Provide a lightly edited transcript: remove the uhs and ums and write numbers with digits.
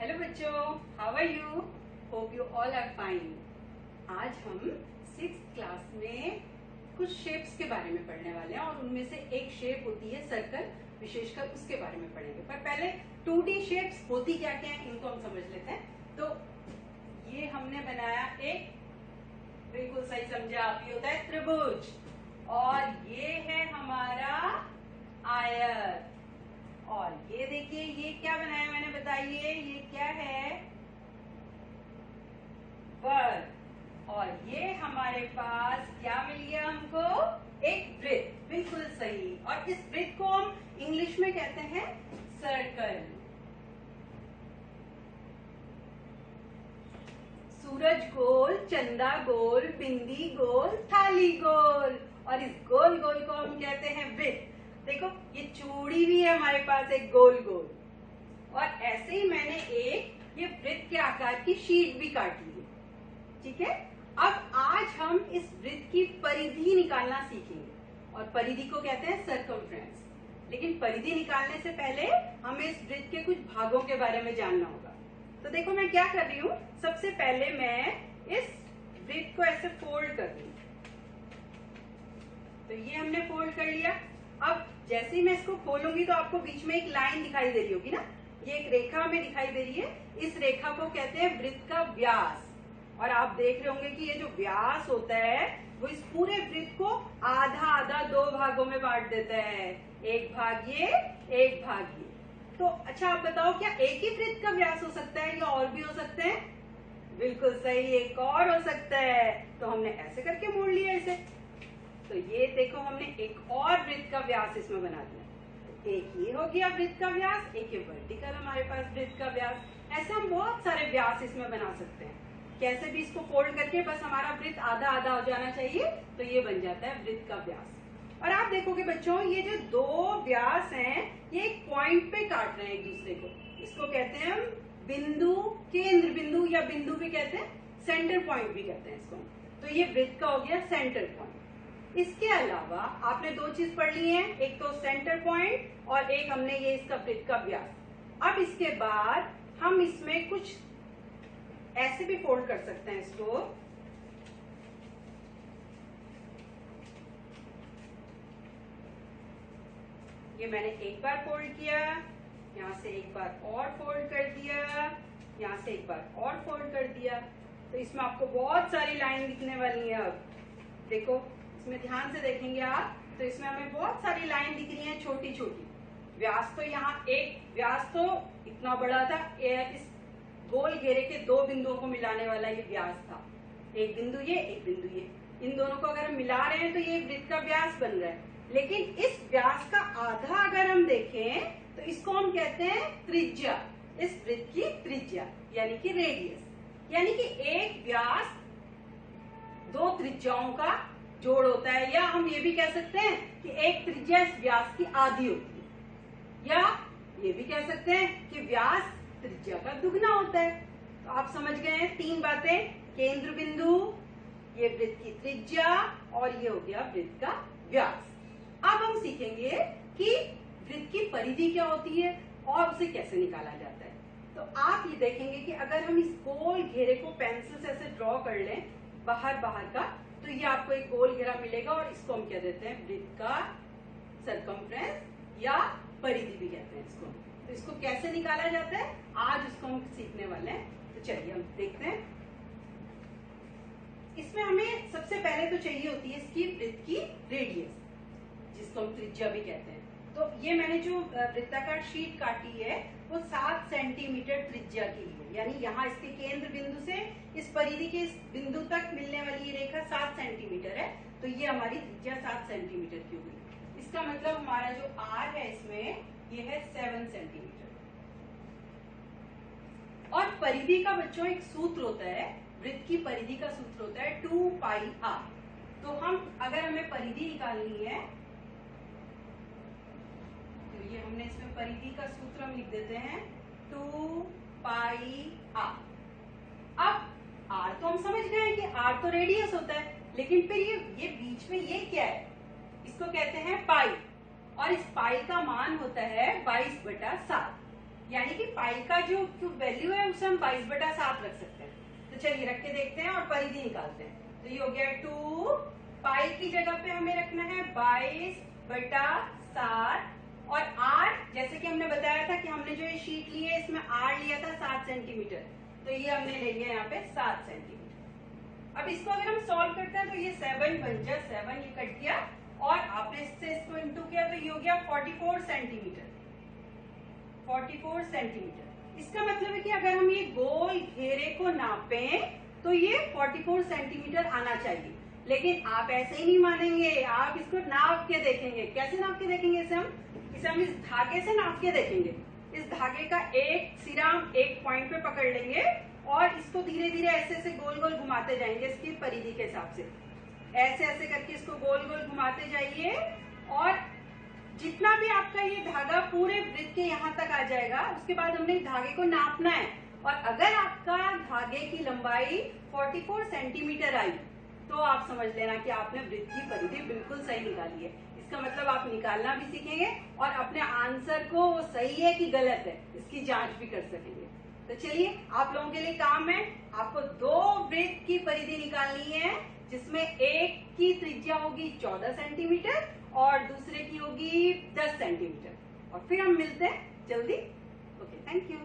Hello बच्चों, how are you? Hope you all are fine. आज हम 6th क्लास में कुछ शेप्स के बारे में पढ़ने वाले हैं और उनमें से एक शेप होती है सर्कल, विशेषकर उसके बारे में पढ़ेंगे। पर पहले 2D शेप्स होती क्या क्या है इनको हम समझ लेते हैं। तो ये हमने बनाया एक, बिल्कुल सही समझा आप, ये होता है त्रिभुज और ये है हमारा आयत। और ये देखिए ये क्या बनाया मैंने, बताइए ये क्या है? वर्ग। और ये हमारे पास क्या मिल गया हमको? एक वृत्त। बिल्कुल सही। और इस वृत्त को हम इंग्लिश में कहते हैं सर्कल। सूरज गोल, चंदा गोल, बिंदी गोल, थाली गोल, और इस गोल गोल को हम कहते हैं वृत्त। देखो ये चूड़ी भी है हमारे पास, एक गोल गोल। और ऐसे ही मैंने एक ये वृत्त के आकार की शीट भी काट ली है। ठीक है, अब आज हम इस वृत्त की परिधि निकालना सीखेंगे और परिधि को कहते हैं सर्कमफ्रेंस। लेकिन परिधि निकालने से पहले हमें इस वृत्त के कुछ भागों के बारे में जानना होगा। तो देखो मैं क्या कर रही हूँ, सबसे पहले मैं इस वृत्त को ऐसे फोल्ड कर रही हूँ। तो ये हमने फोल्ड कर लिया। अब जैसे ही मैं इसको खोलूंगी तो आपको बीच में एक लाइन दिखाई दे रही होगी ना, ये एक रेखा हमें दिखाई दे रही है। इस रेखा को कहते हैं वृत्त का व्यास। और आप देख रहे होंगे कि ये जो व्यास होता है वो इस पूरे वृत्त को आधा आधा दो भागों में बांट देता है। एक भाग ये, एक भाग ये। तो अच्छा आप बताओ, क्या एक ही वृत्त का व्यास हो सकता है या और भी हो सकते हैं? बिल्कुल सही, एक और हो सकता है। तो हमने ऐसे करके मोड़ लिया इसे। तो ये देखो हमने एक और वृत्त का व्यास इसमें बना दिया। एक ये हो गया वृत्त का व्यास, एक ये वर्टिकल हमारे पास वृत्त का व्यास। ऐसे हम बहुत सारे व्यास इसमें बना सकते हैं। कैसे भी इसको फोल्ड करके बस हमारा वृत्त आधा आधा हो जाना चाहिए, तो ये बन जाता है वृत्त का व्यास। और आप देखोगे बच्चों, ये जो दो व्यास हैं ये एक पॉइंट पे काट रहे हैं एक दूसरे को। इसको कहते हैं हम बिंदु, केंद्र बिंदु, या बिंदु भी कहते हैं, सेंटर पॉइंट भी कहते हैं इसको। तो ये वृत्त का हो गया सेंटर पॉइंट। इसके अलावा आपने दो चीज पढ़ ली है, एक तो सेंटर पॉइंट और एक हमने ये इसका वृत्त का व्यास। अब इसके बाद हम इसमें कुछ ऐसे भी फोल्ड कर सकते हैं इसको। ये मैंने एक बार फोल्ड किया, यहाँ से एक बार और फोल्ड कर दिया, यहाँ से एक बार और फोल्ड कर दिया। तो इसमें आपको बहुत सारी लाइन दिखने वाली है। अब देखो इसमें ध्यान से देखेंगे आप तो इसमें हमें बहुत सारी लाइन दिख रही है, छोटी छोटी। व्यास तो यहाँ एक व्यास तो इतना बड़ा था, इस गोल घेरे के दो बिंदुओं को मिलाने वाला ये व्यास था। एक बिंदु ये, एक बिंदु ये, इन दोनों को अगर हम मिला रहे हैं तो ये वृत्त का व्यास बन रहा है। लेकिन इस व्यास का आधा अगर हम देखें तो इसको हम कहते हैं त्रिज्या। इस वृत्त की त्रिज्या यानी कि रेडियस, यानी कि एक व्यास दो त्रिज्याओं का जोड़ होता है। या हम ये भी कह सकते हैं कि एक त्रिज्या इस व्यास की आधी होती है, या ये भी कह सकते हैं कि व्यास त्रिज्या का दुगना होता है। तो आप समझ गए हैं तीन बातें, केंद्र बिंदु, ये वृत्त की त्रिज्या और ये हो गया वृत्त का व्यास। अब हम सीखेंगे कि वृत्त की परिधि क्या होती है और उसे कैसे निकाला जाता है। तो आप ये देखेंगे कि अगर हम इस गोल घेरे को पेंसिल से ऐसे ड्रॉ कर लें बाहर बाहर का, तो ये आपको एक गोल घेरा मिलेगा और इसको हम क्या देते हैं, वृत्त का सर्कमफ्रेंस या परिधि भी कहते हैं इसको। तो इसको कैसे निकाला जाता है आज उसको हम सीखने वाले हैं। तो चलिए हम देखते हैं। इसमें हमें सबसे पहले तो चाहिए होती है इसकी वृत्त की रेडियस, जिसको हम त्रिज्या भी कहते हैं। तो ये मैंने जो वृत्ताकार शीट काटी है वो 7 सेंटीमीटर त्रिज्या की है, यानी यहाँ इसके केंद्र बिंदु से इस परिधि के इस बिंदु तक मिलने वाली ये रेखा 7 सेंटीमीटर है। तो ये हमारी त्रिज्या 7 सेंटीमीटर की हुई। इसका मतलब हमारा जो आर है इसमें ये है 7 सेंटीमीटर। और परिधि का बच्चों एक सूत्र होता है, वृत्त की परिधि का सूत्र होता है 2 पाई आर। तो हम अगर हमें परिधि निकालनी है तो ये हमने इसमें परिधि का सूत्र हम लिख देते हैं 2 पाई आर। अब आर तो हम समझ गए हैं कि आर तो रेडियस होता है, लेकिन फिर ये बीच में ये क्या है, इसको कहते हैं पाई। और इस पाई का मान होता है 22/7। यानी कि पाई का जो वैल्यू है उसे हम 22/7 रख सकते हैं। तो चलिए रख के देखते हैं और परिधि निकालते हैं। तो ये हो गया 2, पाई की जगह पे हमें रखना है 22/7 और आर, जैसे कि हमने बताया था कि हमने जो ये शीट ली है इसमें आर लिया था 7 सेंटीमीटर, तो ये हमने ले लिया यहाँ पे 7 सेंटीमीटर। अब इसको अगर हम सॉल्व करते हैं तो ये 7 बन जा 7, ये कट गया और आपने इससे इसको इंटू किया तो ये हो गया 44 सेंटीमीटर। 44 सेंटीमीटर, इसका मतलब है कि अगर हम ये गोल घेरे को नापें तो ये 44 सेंटीमीटर आना चाहिए। लेकिन आप ऐसे ही नहीं मानेंगे, आप इसको नाप के देखेंगे। कैसे नाप के देखेंगे? इसे हम इस धागे से नाप के देखेंगे। इस धागे का एक सिरा हम एक पॉइंट पे पकड़ लेंगे और इसको धीरे धीरे ऐसे ऐसे गोल गोल घुमाते जाएंगे इसकी परिधि के हिसाब से। ऐसे ऐसे करके इसको गोल गोल घुमाते जाइए और जितना भी आपका ये धागा पूरे वृत्त के यहाँ तक आ जाएगा, उसके बाद हमने धागे को नापना है। और अगर आपका धागे की लंबाई 44 सेंटीमीटर आई तो आप समझ लेना कि आपने वृत्त की परिधि बिल्कुल सही निकाली है। इसका मतलब आप निकालना भी सीखेंगे और अपने आंसर को वो सही है कि गलत है इसकी जांच भी कर सकेंगे। तो चलिए, आप लोगों के लिए काम है, आपको 2 वृत्त की परिधि निकालनी है जिसमें एक की त्रिज्या होगी 14 सेंटीमीटर और दूसरे की होगी 10 सेंटीमीटर। और फिर हम मिलते हैं जल्दी। Okay, thank you.